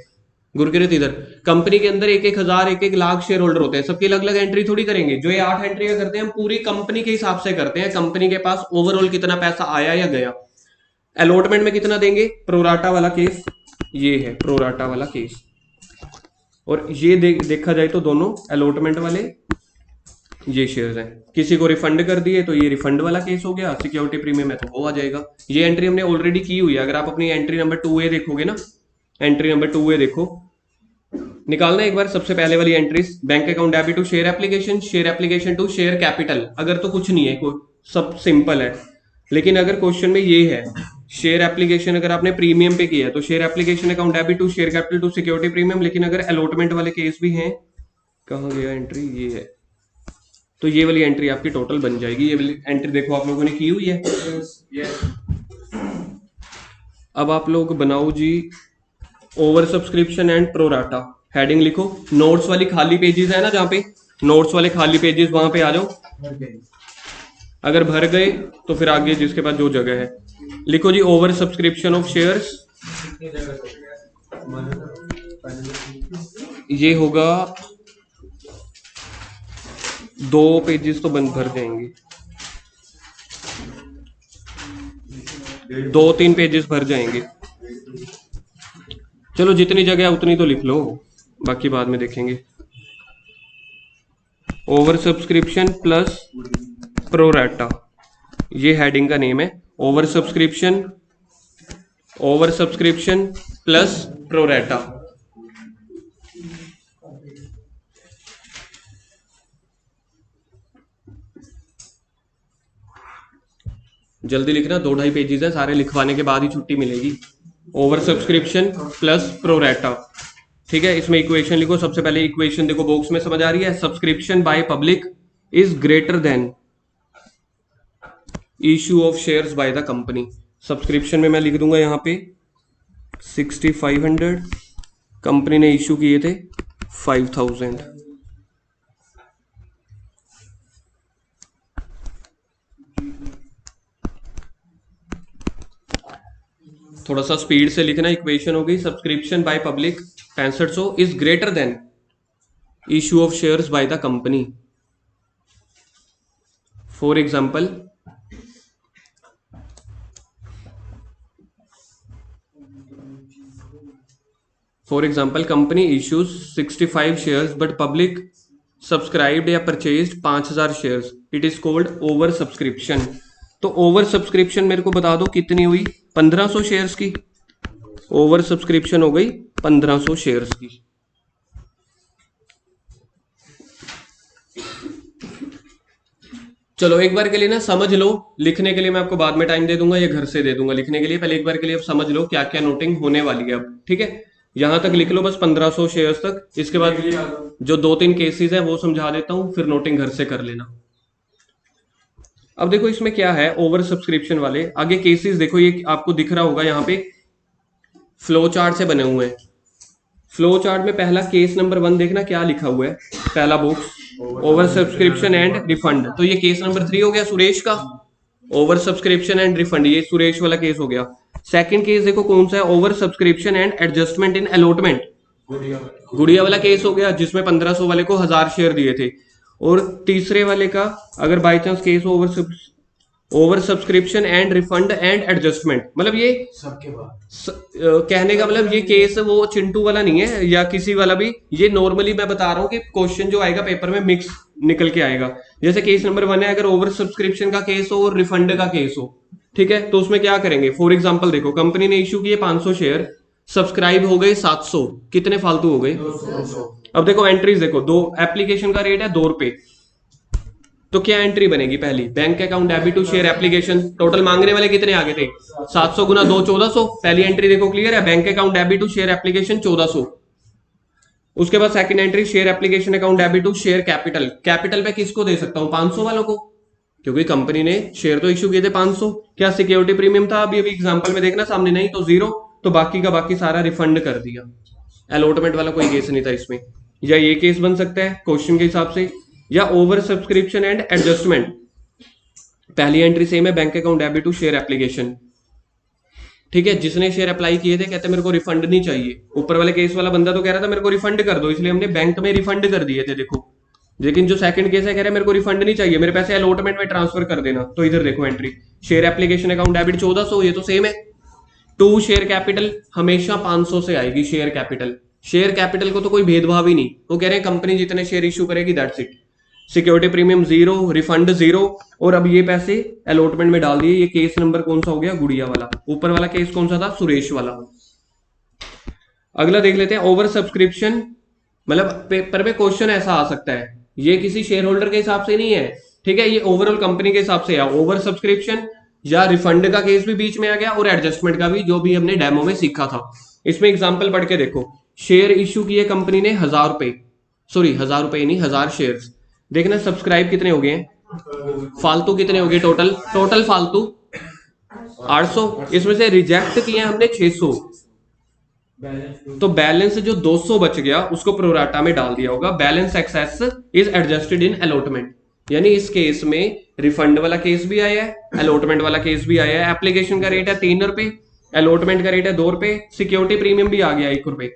गुरकिरत इधर कंपनी के अंदर 1,000 1,00,000 शेयर होल्डर होते हैं, सबकी अलग अलग एंट्री थोड़ी करेंगे। जो ये 8 एंट्री करते हैं हम पूरी कंपनी के हिसाब से करते हैं, कंपनी के पास ओवरऑल कितना पैसा आया या गया। अलॉटमेंट में कितना देंगे? प्रोराटा वाला केस ये है प्रोराटा वाला केस। और ये देखा जाए तो दोनों अलॉटमेंट वाले ये शेयर्स हैं। किसी को रिफंड कर दिए तो ये रिफंड वाला केस हो गया, सिक्योरिटी प्रीमियम है तो वो आ जाएगा। ये एंट्री हमने ऑलरेडी की हुई है। अगर आप अपनी एंट्री नंबर 2A देखोगे ना, एंट्री नंबर 2A देखो, निकालना एक बार सबसे पहले वाली entries. Bank account debit to share application to share capital. अगर तो कुछ नहीं है, कोई सब सिंपल है। लेकिन अगर क्वेश्चन में ये है शेयर एप्लीकेशन, अगर आपने प्रीमियम पे किया है तो share application account debit to share capital to security premium. लेकिन अगर अलॉटमेंट वाले केस भी हैं, कहाँ गया एंट्री, ये है, तो ये वाली एंट्री आपकी टोटल बन जाएगी। ये वाली एंट्री देखो आप लोगों ने की हुई है। अब आप लोग बनाओ जी over subscription and pro rata. Heading लिखो, नोट्स वाली खाली पेजेस है ना, जहाँ पे नोट्स वाले खाली पेजेस, वहां पे आ जाओ। अगर भर गए तो फिर आगे जिसके पास जो जगह है लिखो जी ओवर सब्सक्रिप्शन ऑफ शेयर्स। ये होगा 2 पेजेस तो बंद भर जाएंगे, 2-3 पेजेस भर जाएंगे। चलो जितनी जगह है उतनी तो लिख लो, बाकी बाद में देखेंगे। ओवर सब्सक्रिप्शन प्लस प्रोराटा, ये हेडिंग का नेम है। Over subscription plus pro rata. जल्दी लिखना, 2-2.5 पेजेस है, सारे लिखवाने के बाद ही छुट्टी मिलेगी। ओवर सब्सक्रिप्शन प्लस प्रोराटा, ठीक है। इसमें इक्वेशन लिखो। सबसे पहले इक्वेशन देखो, बॉक्स में समझ आ रही है। Subscription by public is greater than issue of shares by the company. Subscription में मैं लिख दूंगा यहाँ पे 6500, कंपनी ने इश्यू किए थे 5000। थोड़ा सा स्पीड से लिखना। इक्वेशन हो गई subscription by public 6500 is greater than issue of shares by the company. For example company issues 65 shares but public subscribed या purchased 5000 shares, it is called over subscription. तो ओवर सब्सक्रिप्शन मेरे को बता दो कितनी हुई, 1500 शेयर्स की। ओवर सब्सक्रिप्शन हो गई 1500 शेयर्स की। चलो एक बार के लिए ना समझ लो, लिखने के लिए मैं आपको बाद में टाइम दे दूंगा या घर से दे दूंगा लिखने के लिए। पहले एक बार के लिए अब समझ लो क्या क्या नोटिंग होने वाली है अब, ठीक है। यहां तक लिख लो बस 1500 शेयर्स तक। इसके बाद जो 2-3 केसेस है वो समझा देता हूं, फिर नोटिंग घर से कर लेना। अब देखो इसमें क्या है, ओवर सब्सक्रिप्शन वाले आगे केसेस देखो, ये आपको दिख रहा होगा यहाँ पे फ्लो चार्ट से बने हुए हैं। फ्लो चार्ट में पहला केस नंबर 1 देखना क्या लिखा हुआ है, पहला box over subscription and refund. तो ये केस नंबर 3 हो गया सुरेश का, ओवर सब्सक्रिप्शन एंड रिफंड, ये सुरेश वाला केस हो गया। सेकंड केस देखो कौन सा है, over subscription and adjustment in allotment, गुड़िया वाला केस हो गया जिसमें 1500 वाले को 1000 शेयर दिए थे। और तीसरे वाले का अगर by chance case over subscription and refund and adjustment, मतलब ये सबके बाद कहने का मतलब ये केस वो चिंटू वाला नहीं है या किसी वाला भी, ये नॉर्मली मैं बता रहा हूँ कि क्वेश्चन जो आएगा पेपर में मिक्स निकल के आएगा। जैसे केस नंबर 1 है, अगर ओवर सब्सक्रिप्शन का केस हो और रिफंड का केस हो, ठीक है, तो उसमें क्या करेंगे। फॉर एग्जाम्पल देखो कंपनी ने इश्यू किए 500 शेयर, सब्सक्राइब हो गए 700, कितने फालतू हो गए। अब देखो एंट्रीज देखो, 2 एप्लीकेशन का रेट है 2 रुपए, तो क्या एंट्री बनेगी पहली, bank account debit to share application. Total मांगने वाले कितने आ गए थे 700 गुना 2 1400। पहली एंट्री देखो क्लियर है, bank account debit to share application 1400। उसके बाद second entry share application account debit to share capital. Capital पे किसको दे सकता हूं, 500 वालों को, क्योंकि कंपनी ने शेयर तो इश्यू किए थे 500। क्या सिक्योरिटी प्रीमियम था अभी एग्जाम्पल में देखना सामने, नहीं तो 0, तो बाकी का बाकी सारा रिफंड कर दिया। अलॉटमेंट वाला कोई केस नहीं था इसमें। या ये केस बन सकता है क्वेश्चन के हिसाब से, या ओवर सब्सक्रिप्शन एंड एडजस्टमेंट। पहली एंट्री सेम है, bank account debit to share application, ठीक है। जिसने शेयर अप्लाई किए थे कहते मेरे को रिफंड नहीं चाहिए, ऊपर वाले केस वाला बंदा तो कह रहा था मेरे को रिफंड कर दो, इसलिए हमने बैंक में रिफंड कर दिए थे देखो। लेकिन जो सेकंड केस है कह रहा है मेरे को रिफंड नहीं चाहिए, मेरे पैसे अलॉटमेंट में ट्रांसफर कर देना। तो इधर देखो entry share application account debit 1400, ये तो सेम है। टू शेयर कैपिटल हमेशा 500 से आएगी शेयर कैपिटल। शेयर कैपिटल को तो कोई भेदभाव ही नहीं, वो कह रहे हैं कंपनी जितने शेयर इश्यू करेगी that's it. Security premium 0, refund 0, और अब ये पैसे अलॉटमेंट में डाल दिए। ये केस नंबर कौन सा हो गया? गुड़िया वाला। ऊपर वाला केस कौन सा था? सुरेश वाला। अगला देख लेते हैं, ओवर सब्सक्रिप्शन। मतलब पेपर में क्वेश्चन ऐसा आ सकता है, ये किसी शेयर होल्डर के हिसाब से नहीं है, ठीक है, ये ओवरऑल कंपनी के हिसाब से है। ओवर सब्सक्रिप्शन या रिफंड का केस भी बीच में आ गया, और एडजस्टमेंट का भी, जो भी हमने डेमो में सीखा था। इसमें एग्जांपल पढ़ के देखो। शेयर इश्यू किए कंपनी ने 1000 रुपए, सॉरी 1000 रुपए नहीं, 1000 शेयर्स। देखना सब्सक्राइब कितने हो गए, फालतू कितने हो गए, टोटल फालतू 800। इसमें से रिजेक्ट किए हमने 600, तो बैलेंस जो 200 बच गया उसको प्रोराटा में डाल दिया होगा। Balance excess is adjusted in allotment. यानी इस केस में रिफंड वाला केस भी आया है, अलॉटमेंट वाला केस भी आया है। एप्लीकेशन का रेट है 3 रुपए, अलॉटमेंट का रेट है 2 रुपए, सिक्योरिटी प्रीमियम भी आ गया 1 रुपए।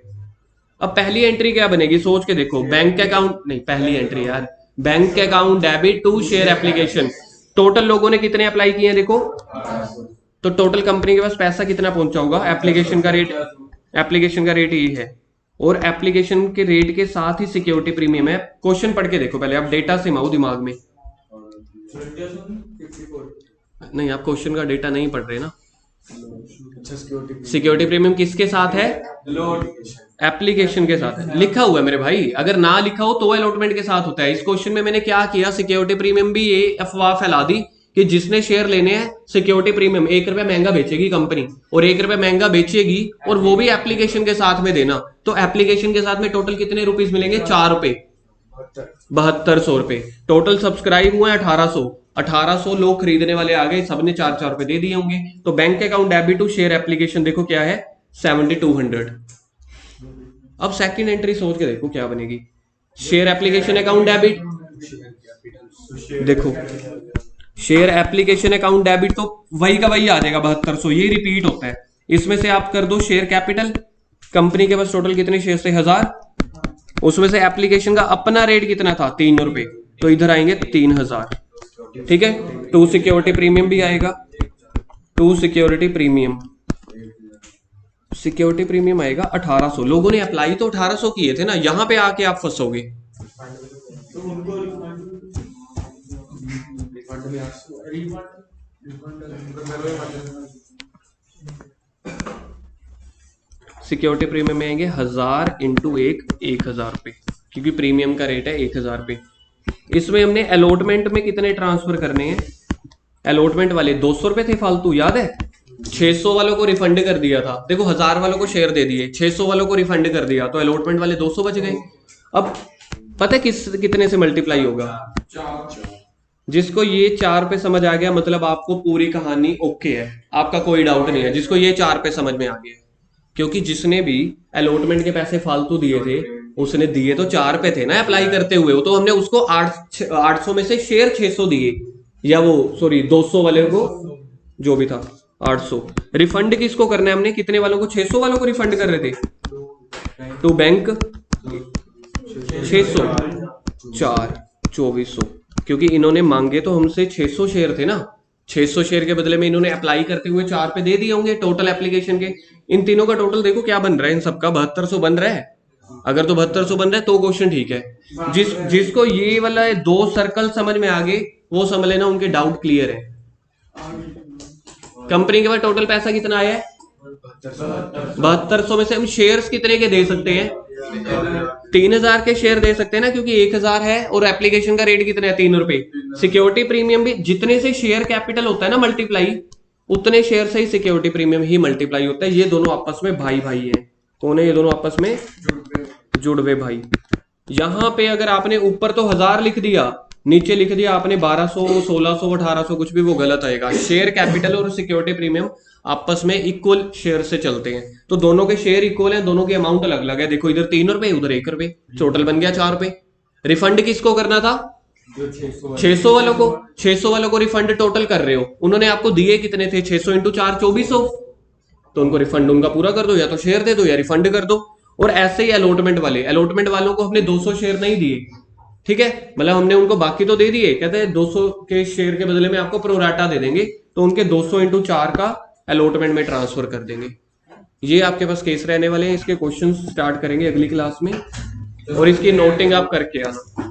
अब पहली एंट्री क्या बनेगी, सोच के देखो। बैंक अकाउंट नहीं, पहली एंट्री यार, bank account debit to share application. Total लोगों ने कितने अप्लाई किए हैं देखो, तो टोटल कंपनी के पास पैसा कितना पहुंचा होगा। एप्लीकेशन का रेट ये है, और एप्लीकेशन के रेट के साथ ही सिक्योरिटी प्रीमियम है। क्वेश्चन पढ़ के देखो पहले, आप डेटा से माओ दिमाग में। नहीं, आप क्वेश्चन का डेटा नहीं पढ़ रहे ना। सिक्योरिटी प्रीमियम किसके साथ है? एप्लीकेशन के साथ है। लिखा हुआ है मेरे भाई, अगर ना लिखा हो तो अलॉटमेंट के साथ होता है। इस क्वेश्चन में मैंने क्या किया, सिक्योरिटी प्रीमियम भी ये अफवाह फैला दी कि जिसने शेयर लेने हैं सिक्योरिटी प्रीमियम 1 रुपए महंगा बेचेगी कंपनी, और 1 रुपए महंगा बेचेगी, और वो भी एप्लीकेशन के साथ में देना। तो एप्लीकेशन के साथ में टोटल कितने रुपीस मिलेंगे? 4 रुपए, 7200 रुपए। टोटल सब्सक्राइब हुए 1800 लोग खरीदने वाले आ गए, सबने 4-4 रुपए दे दिए होंगे। तो bank account debit to share application देखो क्या है, 7200। अब सेकंड एंट्री सोच के देखो क्या बनेगी। शेयर एप्लीकेशन अकाउंट डेबिट, देखो शेयर एप्लीकेशन अकाउंट डेबिट तो वही का वही आ जाएगा 7200, ये रिपीट होता है। इसमें से आप कर दो शेयर कैपिटल, कंपनी के पास टोटल कितने शेयर थे? 1000। उसमें से एप्लीकेशन का अपना रेट कितना था? 3 रुपए, तो इधर आएंगे 3000, ठीक है। टू सिक्योरिटी प्रीमियम भी आएगा, टू सिक्योरिटी प्रीमियम आएगा 1800। लोगों ने अप्लाई तो 1800 किए थे ना, यहां पे आके आप फंसोगे। सिक्योरिटी प्रीमियम में आएंगे 1000 इंटू 1000 रुपए, क्योंकि प्रीमियम का रेट है 1000 रुपए। इसमें हमने अलॉटमेंट में कितने ट्रांसफर करने हैं? अलॉटमेंट वाले 200 रुपए थे फालतू, याद है? 600 वालों को रिफंड कर दिया था। देखो 1000 वालों को शेयर दे दिए, 600 वालों को रिफंड कर दिया, तो अलॉटमेंट वाले 200 बच गए। अब पता है कितने से मल्टीप्लाई होगा? जिसको ये 4 पे समझ आ गया, मतलब आपको पूरी कहानी ओके है, आपका कोई डाउट नहीं है। जिसको ये 4 पे समझ में आ गया, क्योंकि जिसने भी अलॉटमेंट के पैसे फालतू दिए थे, उसने दिए तो 4 पे थे ना अप्लाई करते हुए, तो हमने उसको 800 में से शेयर 600 दिए, या वो सॉरी 200 वाले को जो भी था 800। रिफंड किसको करना है हमने? कितने वालों को? 600 वालों को रिफंड कर रहे थे। टू बैंक 600, 4 2400, क्योंकि इन्होंने मांगे तो हमसे 600 शेयर थे ना। 600 शेयर के बदले में इन्होंने अप्लाई करते हुए 4 पे दे दिए होंगे टोटल एप्लीकेशन के। इन तीनों का टोटल देखो क्या बन रहा है, इन सबका 7200 बन रहा है। अगर तो 7200 बन रहा है तो क्वेश्चन ठीक है। जिसको ये वाला 2 सर्कल समझ में आ गए, वो समझ लेना उनके डाउट क्लियर है। कंपनी के पास टोटल पैसा कितना आया है? 7200 में से हम शेयर्स कितने के दे सकते हैं? 3000 के शेयर दे सकते हैं ना, क्योंकि 1000 है, और एप्लीकेशन का रेट कितना है? 3 रुपए। सिक्योरिटी प्रीमियम भी जितने से शेयर कैपिटल होता है ना मल्टीप्लाई, उतने शेयर से ही सिक्योरिटी प्रीमियम ही मल्टीप्लाई होता है। ये दोनों आपस में भाई भाई है। कौन है ये दोनों आपस में? जुड़वे भाई। यहां पे अगर आपने ऊपर तो 1000 लिख दिया, नीचे लिख दिया आपने 1200, 1600, 1800, कुछ भी, वो गलत आएगा। शेयर कैपिटल और सिक्योरिटी प्रीमियम आपस में इक्वल शेयर से चलते हैं, तो दोनों के शेयर इक्वल हैं, दोनों की अमाउंट अलग अलग है। देखो इधर 3 रुपए, उधर 1 रुपए, टोटल बन गया 4 रुपए। रिफंड किसको करना था? 600 वालों को। 600 वालों को रिफंड टोटल कर रहे हो, उन्होंने आपको दिए कितने थे? 600 इंटू 4 2400, तो उनको रिफंड उनका पूरा कर दो, या तो शेयर दे दो या रिफंड कर दो। और ऐसे ही अलॉटमेंट वालों को हमने 200 शेयर नहीं दिए, ठीक है, मतलब हमने उनको बाकी तो दे दिए, कहते हैं 200 के शेयर के बदले में आपको प्रोराटा दे देंगे, तो उनके 200 इंटू 4 का अलॉटमेंट में ट्रांसफर कर देंगे। ये आपके पास केस रहने वाले हैं, इसके क्वेश्चन स्टार्ट करेंगे अगली क्लास में, और इसकी नोटिंग आप करके आना।